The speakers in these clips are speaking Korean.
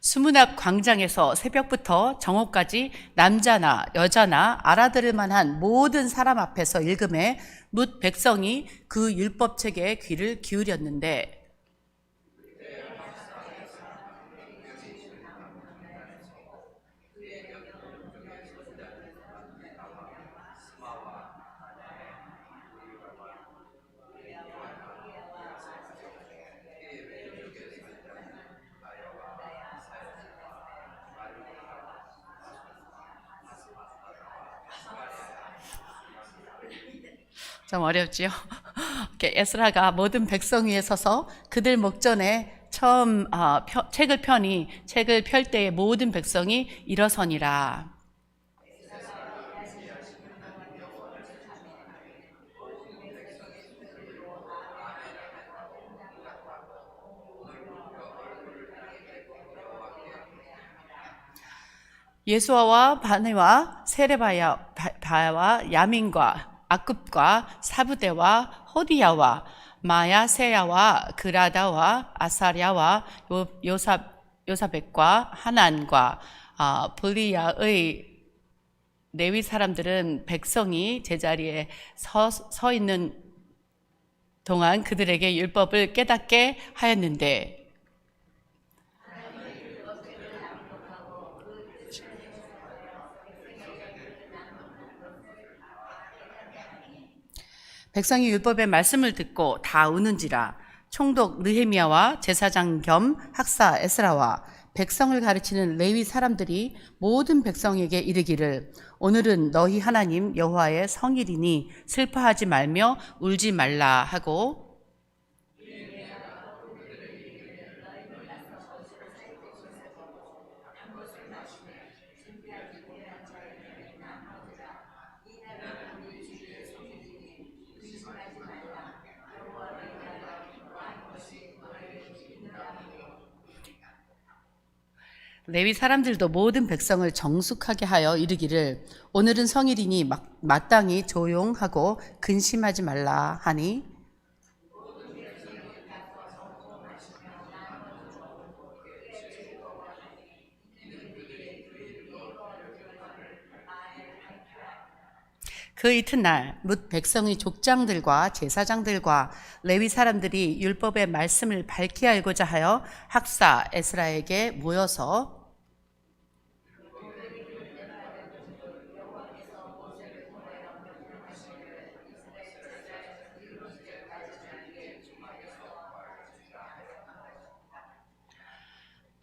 수문앞 광장에서 새벽부터 정오까지 남자나 여자나 알아들을 만한 모든 사람 앞에서 읽음에 뭇 백성이 그 율법책에 귀를 기울였는데 좀 어렵지요? 에스라가 모든 백성 위에 서서 그들 목전에 처음 책을 펴니 책을 펼 때에 모든 백성이 일어서니라. 예수아와 바네와 세레바야와 야민과 아급과 사부대와 호디야와 마야세야와 그라다와 아사랴와 요사백과 하난과 블리야의 레위 사람들은 백성이 제자리에 서 있는 동안 그들에게 율법을 깨닫게 하였는데 백성이 율법의 말씀을 듣고 다 우는지라. 총독 느헤미야와 제사장 겸 학사 에스라와 백성을 가르치는 레위 사람들이 모든 백성에게 이르기를 오늘은 너희 하나님 여호와의 성일이니 슬퍼하지 말며 울지 말라 하고 레위 사람들도 모든 백성을 정숙하게 하여 이르기를 오늘은 성일이니 마땅히 조용하고 근심하지 말라 하니 그 이튿날 뭇 백성의 족장들과 제사장들과 레위 사람들이 율법의 말씀을 밝히 알고자 하여 학사 에스라에게 모여서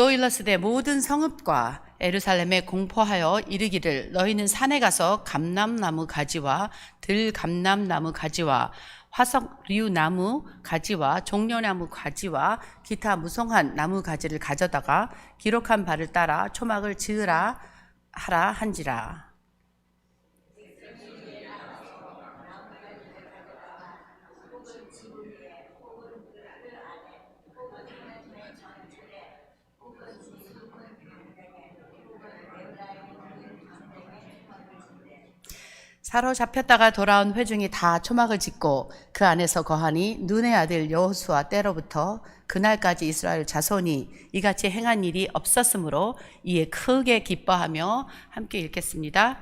또 일러스되 모든 성읍과 예루살렘에 공포하여 이르기를 너희는 산에 가서 감람나무 가지와 들감람나무 가지와 화석류 나무 가지와 종려나무 가지와 기타 무성한 나무 가지를 가져다가 기록한 바를 따라 초막을 지으라 하라 한지라. 사로잡혔다가 돌아온 회중이 다 초막을 짓고 그 안에서 거하니 눈의 아들 여호수아 때로부터 그날까지 이스라엘 자손이 이같이 행한 일이 없었으므로 이에 크게 기뻐하며 함께 읽겠습니다.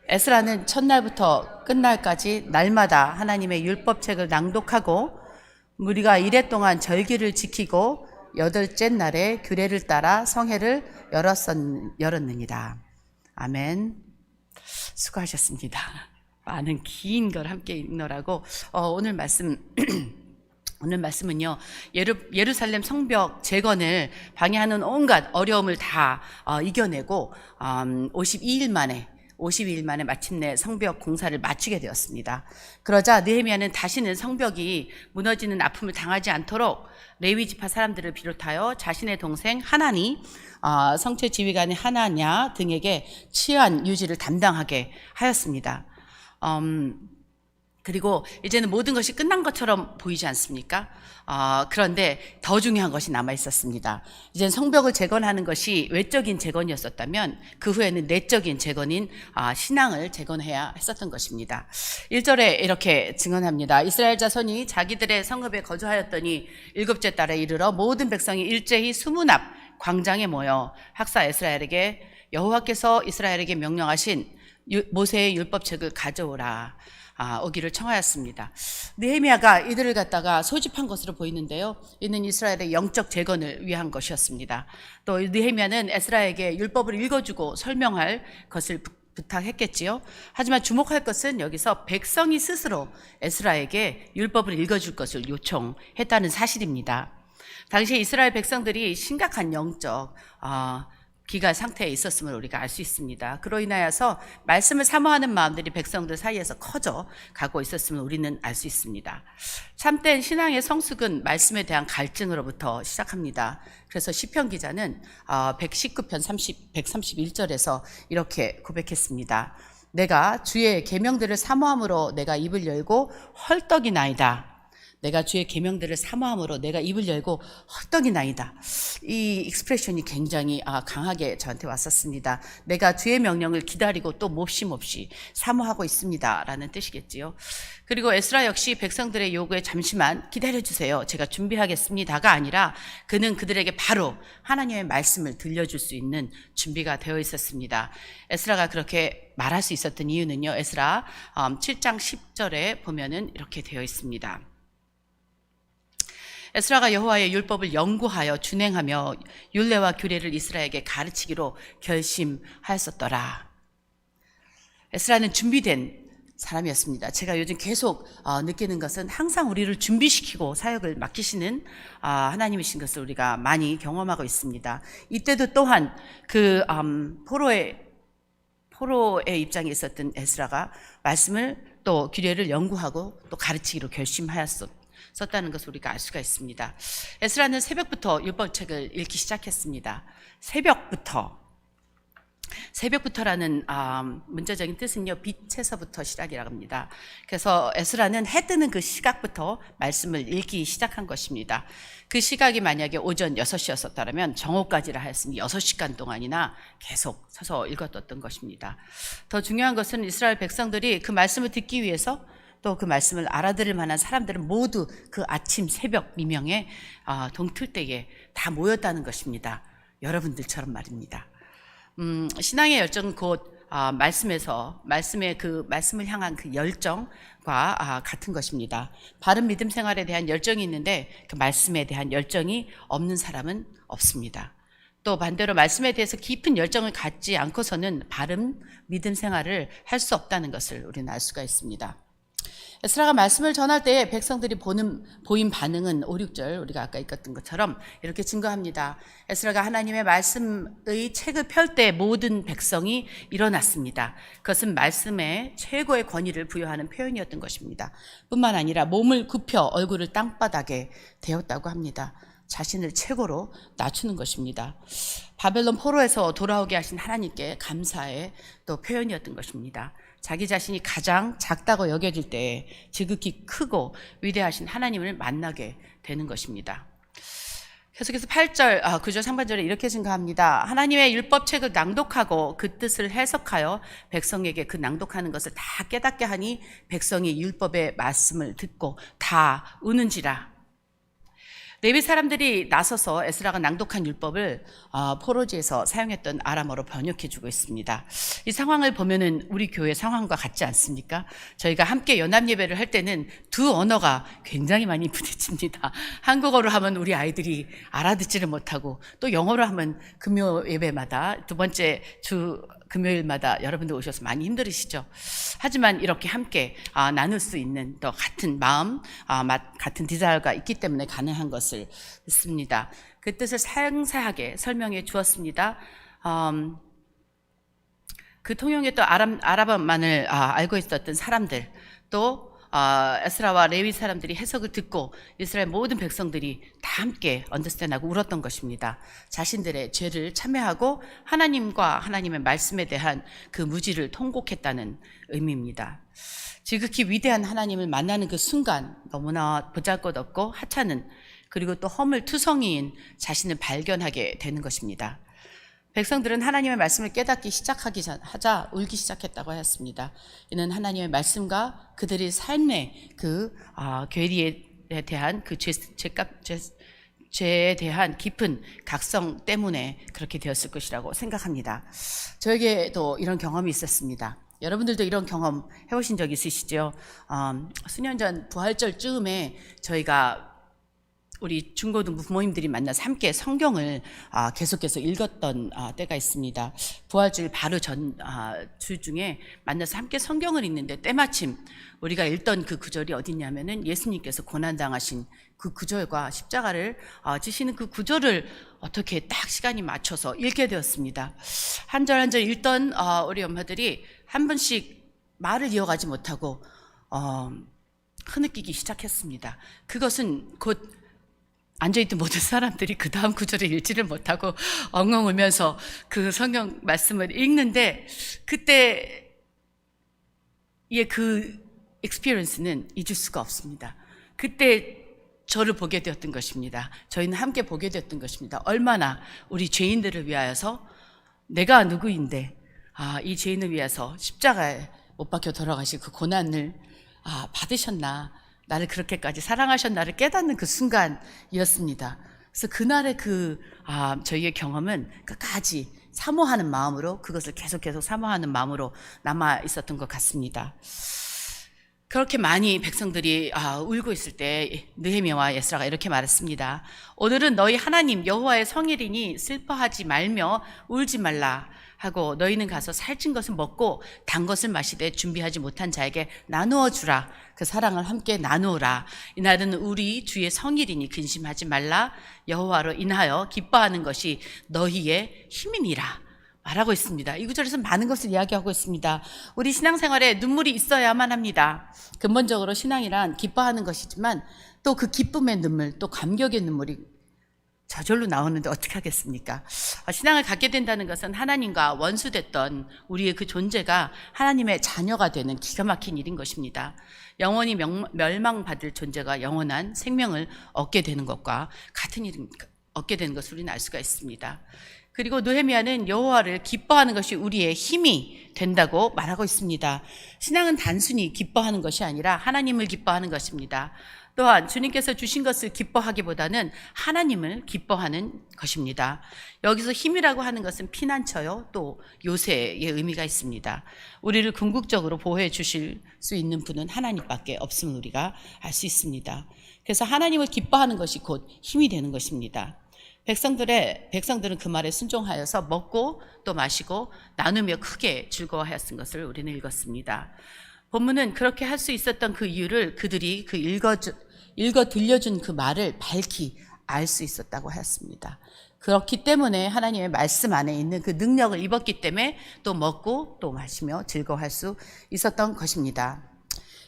에스라는 첫날부터 끝날까지 날마다 하나님의 율법책을 낭독하고 무리가 이래 동안 절기를 지키고 여덟째 날에 규례를 따라 성회를 열었느니라. 아멘. 수고하셨습니다. 많은 긴 걸 함께 읽느라고 오늘 말씀은요 예루살렘 성벽 재건을 방해하는 온갖 어려움을 다 이겨내고 52일 만에 마침내 성벽 공사를 마치게 되었습니다. 그러자 느헤미야는 다시는 성벽이 무너지는 아픔을 당하지 않도록 레위 지파 사람들을 비롯하여 자신의 동생 하나니 성체 지휘관의 하나냐 등에게 치안 유지를 담당하게 하였습니다. 그리고 이제는 모든 것이 끝난 것처럼 보이지 않습니까? 그런데 더 중요한 것이 남아 있었습니다. 이제는 성벽을 재건하는 것이 외적인 재건이었었다면 그 후에는 내적인 재건인 신앙을 재건해야 했었던 것입니다. 1절에 이렇게 증언합니다. 이스라엘 자손이 자기들의 성읍에 거주하였더니 7째 달에 이르러 모든 백성이 일제히 수문 앞 광장에 모여 학사 이스라엘에게 여호와께서 이스라엘에게 명령하신 모세의 율법책을 가져오라 오기를 청하였습니다. 느헤미야가 이들을 갖다가 소집한 것으로 보이는데요. 이는 이스라엘의 영적 재건을 위한 것이었습니다. 또 느헤미야는 에스라에게 율법을 읽어주고 설명할 것을 부탁했겠지요. 하지만 주목할 것은 여기서 백성이 스스로 에스라에게 율법을 읽어줄 것을 요청했다는 사실입니다. 당시 이스라엘 백성들이 심각한 영적 기가 상태에 있었음을 우리가 알 수 있습니다. 그로 인하여서 말씀을 사모하는 마음들이 백성들 사이에서 커져 가고 있었음을 우리는 알 수 있습니다. 참된 신앙의 성숙은 말씀에 대한 갈증으로부터 시작합니다. 그래서 시편 기자는 119편 131절에서 이렇게 고백했습니다. 내가 주의 계명들을 사모함으로 내가 입을 열고 헐떡이나이다. 내가 주의 계명들을 사모함으로 내가 입을 열고 헐떡이나이다. 이 익스프레션이 굉장히 강하게 저한테 왔었습니다. 내가 주의 명령을 기다리고 또 몹시 사모하고 있습니다 라는 뜻이겠지요. 그리고 에스라 역시 백성들의 요구에 잠시만 기다려주세요, 제가 준비하겠습니다가 아니라 그는 그들에게 바로 하나님의 말씀을 들려줄 수 있는 준비가 되어 있었습니다. 에스라가 그렇게 말할 수 있었던 이유는요, 에스라 7장 10절에 보면은 이렇게 되어 있습니다. 에스라가 여호와의 율법을 연구하여 준행하며 율례와 규례를 이스라엘에게 가르치기로 결심하였었더라. 에스라는 준비된 사람이었습니다. 제가 요즘 계속 느끼는 것은 항상 우리를 준비시키고 사역을 맡기시는 하나님이신 것을 우리가 많이 경험하고 있습니다. 이때도 또한 그 포로의 입장에 있었던 에스라가 말씀을 또 규례를 연구하고 또 가르치기로 결심하였었다는 것을 우리가 알 수가 있습니다. 에스라는 새벽부터 율법책을 읽기 시작했습니다. 새벽부터라는 문자적인 뜻은요, 빛에서부터 시작이라고 합니다. 그래서 에스라는 해 뜨는 그 시각부터 말씀을 읽기 시작한 것입니다. 그 시각이 만약에 오전 6시였었다면 정오까지라 하였으니 6시간 동안이나 계속 서서 읽었던 것입니다. 더 중요한 것은 이스라엘 백성들이 그 말씀을 듣기 위해서 또 그 말씀을 알아들을 만한 사람들은 모두 그 아침 새벽 미명에 동틀대에 다 모였다는 것입니다. 여러분들처럼 말입니다. 신앙의 열정은 곧 말씀의 그 말씀을 향한 그 열정과 같은 것입니다. 바른 믿음 생활에 대한 열정이 있는데 그 말씀에 대한 열정이 없는 사람은 없습니다. 또 반대로 말씀에 대해서 깊은 열정을 갖지 않고서는 바른 믿음 생활을 할 수 없다는 것을 우리는 알 수가 있습니다. 에스라가 말씀을 전할 때 백성들이 보인 반응은 5, 6절 우리가 아까 읽었던 것처럼 이렇게 증거합니다. 에스라가 하나님의 말씀의 책을 펼 때 모든 백성이 일어났습니다. 그것은 말씀에 최고의 권위를 부여하는 표현이었던 것입니다. 뿐만 아니라 몸을 굽혀 얼굴을 땅바닥에 대었다고 합니다. 자신을 최고로 낮추는 것입니다. 바벨론 포로에서 돌아오게 하신 하나님께 감사의 또 표현이었던 것입니다. 자기 자신이 가장 작다고 여겨질 때 지극히 크고 위대하신 하나님을 만나게 되는 것입니다. 계속해서 8절, 9절 상반절에 이렇게 증가합니다. 하나님의 율법책을 낭독하고 그 뜻을 해석하여 백성에게 그 낭독하는 것을 다 깨닫게 하니 백성이 율법의 말씀을 듣고 다 우는지라. 레위 사람들이 나서서 에스라가 낭독한 율법을 포로지에서 사용했던 아람어로 번역해주고 있습니다. 이 상황을 보면은 우리 교회 상황과 같지 않습니까? 저희가 함께 연합 예배를 할 때는 두 언어가 굉장히 많이 부딪힙니다. 한국어로 하면 우리 아이들이 알아듣지를 못하고 또 영어로 하면 금요 예배마다 두 번째 주 금요일마다 여러분들 오셔서 많이 힘들으시죠. 하지만 이렇게 함께 나눌 수 있는 또 같은 마음, 같은 디자이어가 있기 때문에 가능한 것을 믿습니다. 그 뜻을 상세하게 설명해 주었습니다. 그 통용의 또 아랍어만을 알고 있었던 사람들, 또 에스라와 레위 사람들이 해석을 듣고 이스라엘 모든 백성들이 다 함께 언더스탠드하고 울었던 것입니다. 자신들의 죄를 참회하고 하나님과 하나님의 말씀에 대한 그 무지를 통곡했다는 의미입니다. 지극히 위대한 하나님을 만나는 그 순간 너무나 보잘것없고 하찮은, 그리고 또 허물투성이인 자신을 발견하게 되는 것입니다. 백성들은 하나님의 말씀을 깨닫기 하자 울기 시작했다고 하였습니다. 이는 하나님의 말씀과 그들의 삶의 그 괴리에 대한 그 죄에 대한 깊은 각성 때문에 그렇게 되었을 것이라고 생각합니다. 저에게도 이런 경험이 있었습니다. 여러분들도 이런 경험 해보신 적 있으시죠? 수년 전 부활절 즈음에 저희가 우리 중고등부 부모님들이 만나서 함께 성경을 계속해서 읽었던 때가 있습니다. 부활절 바로 전 주 중에 만나서 함께 성경을 읽는데 때마침 우리가 읽던 그 구절이 어디냐면은 예수님께서 고난당하신 그 구절과 십자가를 지시는 그 구절을 어떻게 딱 시간이 맞춰서 읽게 되었습니다. 한 절 한 절 읽던 우리 엄마들이 한 번씩 말을 이어가지 못하고 흐느끼기 시작했습니다. 그것은 곧 앉아있던 모든 사람들이 그 다음 구절을 읽지를 못하고 엉엉 울면서 그 성경 말씀을 읽는데 그때의 그 experience는 잊을 수가 없습니다. 그때 저를 보게 되었던 것입니다. 저희는 함께 보게 되었던 것입니다. 얼마나 우리 죄인들을 위하여서 내가 누구인데 이 죄인을 위해서 십자가에 못 박혀 돌아가실 그 고난을 받으셨나, 나를 그렇게까지 사랑하셨나를 깨닫는 그 순간이었습니다. 그래서 그날의 저희의 경험은 끝까지 사모하는 마음으로, 그것을 계속 사모하는 마음으로 남아 있었던 것 같습니다. 그렇게 많이 백성들이 울고 있을 때 느헤미야와 에스라가 이렇게 말했습니다. 오늘은 너희 하나님 여호와의 성일이니 슬퍼하지 말며 울지 말라 하고 너희는 가서 살찐 것을 먹고 단 것을 마시되 준비하지 못한 자에게 나누어 주라. 그 사랑을 함께 나누어라. 이날은 우리 주의 성일이니 근심하지 말라. 여호와로 인하여 기뻐하는 것이 너희의 힘이니라 말하고 있습니다. 이 구절에서 많은 것을 이야기하고 있습니다. 우리 신앙생활에 눈물이 있어야만 합니다. 근본적으로 신앙이란 기뻐하는 것이지만 또 그 기쁨의 눈물, 또 감격의 눈물이 저절로 나오는데 어떻게 하겠습니까? 신앙을 갖게 된다는 것은 하나님과 원수됐던 우리의 그 존재가 하나님의 자녀가 되는 기가 막힌 일인 것입니다. 영원히 멸망받을 존재가 영원한 생명을 얻게 되는 것과 같은 일입니다. 얻게 되는 것을 우리는 알 수가 있습니다. 그리고 느헤미야는 여호와를 기뻐하는 것이 우리의 힘이 된다고 말하고 있습니다. 신앙은 단순히 기뻐하는 것이 아니라 하나님을 기뻐하는 것입니다. 또한 주님께서 주신 것을 기뻐하기보다는 하나님을 기뻐하는 것입니다. 여기서 힘이라고 하는 것은 피난처요, 또 요새의 의미가 있습니다. 우리를 궁극적으로 보호해 주실 수 있는 분은 하나님밖에 없음을 우리가 알 수 있습니다. 그래서 하나님을 기뻐하는 것이 곧 힘이 되는 것입니다. 백성들은 그 말에 순종하여서 먹고 또 마시고 나누며 크게 즐거워하였던 것을 우리는 읽었습니다. 본문은 그렇게 할 수 있었던 그 이유를 그들이 그 읽어 들려준 그 말을 밝히 알 수 있었다고 하였습니다. 그렇기 때문에 하나님의 말씀 안에 있는 그 능력을 입었기 때문에 또 먹고 또 마시며 즐거워할 수 있었던 것입니다.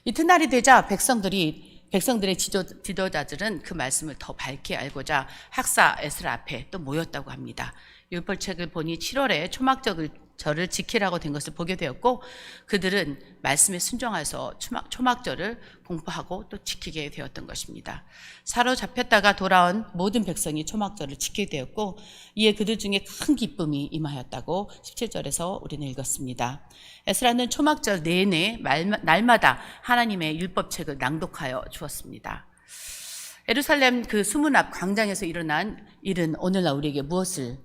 이튿날이 되자 백성들의 지도자들은 그 말씀을 더 밝게 알고자 학사 에스라 앞에 또 모였다고 합니다. 율법책을 보니 7월에 초막절을 지키라고 된 것을 보게 되었고 그들은 말씀에 순종해서 초막절을 공포하고 또 지키게 되었던 것입니다. 사로잡혔다가 돌아온 모든 백성이 초막절을 지키게 되었고 이에 그들 중에 큰 기쁨이 임하였다고 17절에서 우리는 읽었습니다. 에스라는 초막절 내내 날마다 하나님의 율법책을 낭독하여 주었습니다. 예루살렘 그 수문 앞 광장에서 일어난 일은 오늘날 우리에게 무엇을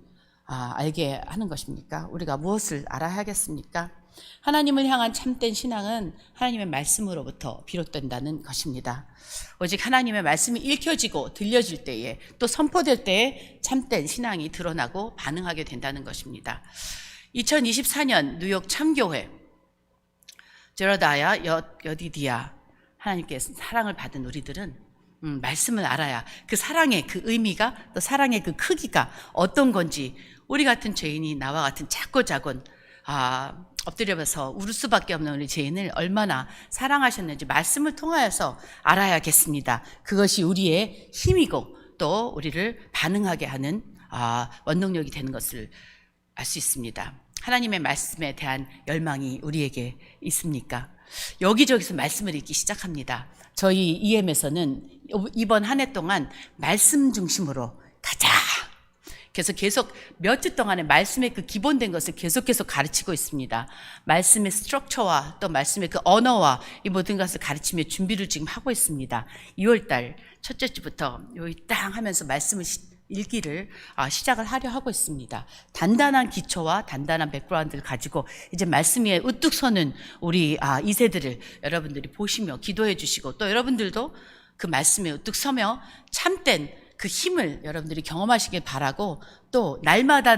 알게 하는 것입니까? 우리가 무엇을 알아야 하겠습니까? 하나님을 향한 참된 신앙은 하나님의 말씀으로부터 비롯된다는 것입니다. 오직 하나님의 말씀이 읽혀지고 들려질 때에 또 선포될 때에 참된 신앙이 드러나고 반응하게 된다는 것입니다. 2024년 뉴욕 참교회 제러다야 여디디아 하나님께서 사랑을 받은 우리들은 말씀을 알아야 그 사랑의 그 의미가 또 사랑의 그 크기가 어떤 건지 우리 같은 죄인이 나와 같은 작고 작은 엎드려서 울을 수밖에 없는 우리 죄인을 얼마나 사랑하셨는지 말씀을 통하여서 알아야겠습니다. 그것이 우리의 힘이고 또 우리를 반응하게 하는 원동력이 되는 것을 알 수 있습니다. 하나님의 말씀에 대한 열망이 우리에게 있습니까? 여기저기서 말씀을 읽기 시작합니다. 저희 EM에서는 이번 한 해 동안 말씀 중심으로 가자. 그래서 계속 몇 주 동안에 말씀의 그 기본된 것을 계속 가르치고 있습니다. 말씀의 스트럭처와 또 말씀의 그 언어와 이 모든 것을 가르치며 준비를 지금 하고 있습니다. 2월달 첫째 주부터 여기 땅 하면서 말씀을 읽기를 시작을 하려 하고 있습니다. 단단한 기초와 단단한 백그라운드를 가지고 이제 말씀 위에 우뚝 서는 우리 2세들을 여러분들이 보시며 기도해 주시고 또 여러분들도 그 말씀에 우뚝 서며 참된 그 힘을 여러분들이 경험하시길 바라고 또 날마다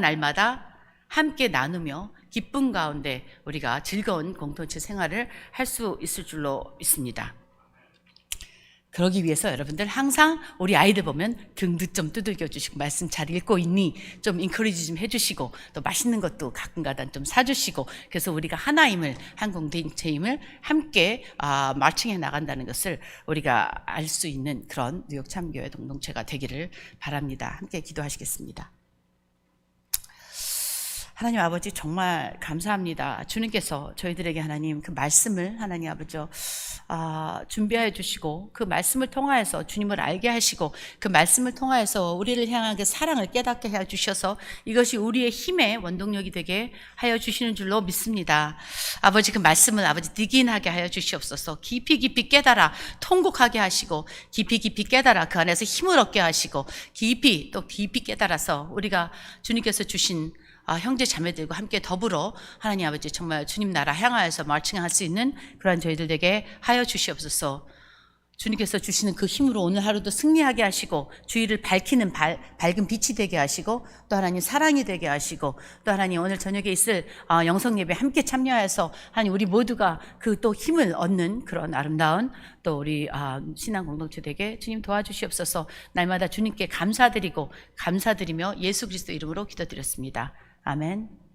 함께 나누며 기쁨 가운데 우리가 즐거운 공동체 생활을 할 수 있을 줄로 믿습니다. 그러기 위해서 여러분들 항상 우리 아이들 보면 등도 좀 두들겨 주시고 말씀 잘 읽고 있니? 좀 인커리지 좀 해주시고 또 맛있는 것도 가끔가다 좀 사주시고 그래서 우리가 하나임을 한 공동체임을 함께 마칭해 나간다는 것을 우리가 알 수 있는 그런 뉴욕 참교회 공동체가 되기를 바랍니다. 함께 기도하시겠습니다. 하나님 아버지 정말 감사합니다. 주님께서 저희들에게 하나님 그 말씀을 하나님 아버지 준비해 주시고 그 말씀을 통하여서 주님을 알게 하시고 그 말씀을 통하여서 우리를 향한 그 사랑을 깨닫게 해 주셔서 이것이 우리의 힘의 원동력이 되게 하여 주시는 줄로 믿습니다. 아버지 그 말씀을 아버지 디긴하게 하여 주시옵소서. 깊이 깨달아 통곡하게 하시고 깊이 깨달아 그 안에서 힘을 얻게 하시고 깊이 깨달아서 우리가 주님께서 주신 형제 자매들과 함께 더불어 하나님 아버지 정말 주님 나라 향하여서 마칭할 수 있는 그러한 저희들에게 하여 주시옵소서. 주님께서 주시는 그 힘으로 오늘 하루도 승리하게 하시고 주위를 밝히는 밝은 빛이 되게 하시고 또 하나님 사랑이 되게 하시고 또 하나님 오늘 저녁에 있을 영성 예배 함께 참여해서 하나님 우리 모두가 그 또 힘을 얻는 그런 아름다운 또 우리 신앙 공동체 되게 주님 도와주시옵소서. 날마다 주님께 감사드리며 예수 그리스도 이름으로 기도드렸습니다. 아멘.